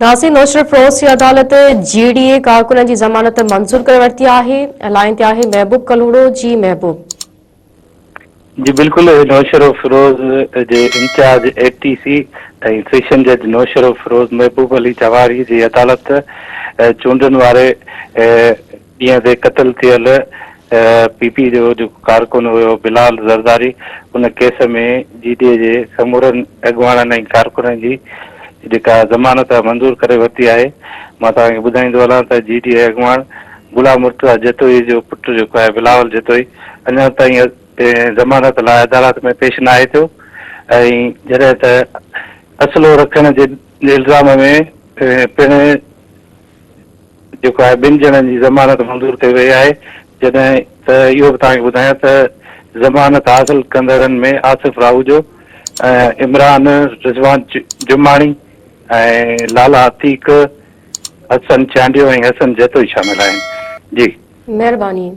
नासिर नौशर फिरोज की अदालत GDA कारकुन की ज़मानत मंजूर कर वरती है। लाइन ते आहे महबूब कलोड़ो। जी महबूब। जी बिल्कुल, नौशर फिरोज जे इंचार्ज ATC सेशन जज नौशर फिरोज महबूब अली जवाहरी जी अदालत चूंडन वारे ॾींहं ते क़त्ल थियल PP जो कारकुन हुयो बिलाल ज़रदारी, उन केस में GDA जे समूरनि अॻुवाणनि ऐं कारकुननि जी जेका ज़मानत मंज़ूर करे वरिती आहे। मां तव्हांखे ॿुधाईंदो हलां त GDA अॻुवाण गुलाम मुर्तज़ा जतोई जो पुटु जेको आहे बिलावल जतोई अञा ताईं ज़मानत लाइ अदालत में पेश न आहे थियो ऐं जॾहिं त असलो रखण जे इल्ज़ाम में पिण जेको आहे ॿिनि ॼणनि जी ज़मानत मंज़ूर कई वई आहे। जॾहिं त इहो बि तव्हांखे ॿुधायां त ज़मानत हासिल कंदड़नि में आसिफ राहूजो, इमरान रिज़वान जुमाणी ऐं लाला अतीक, हसन चांडियो ऐं हसन जतोई शामिल आहिनि। जी मेहरबानी।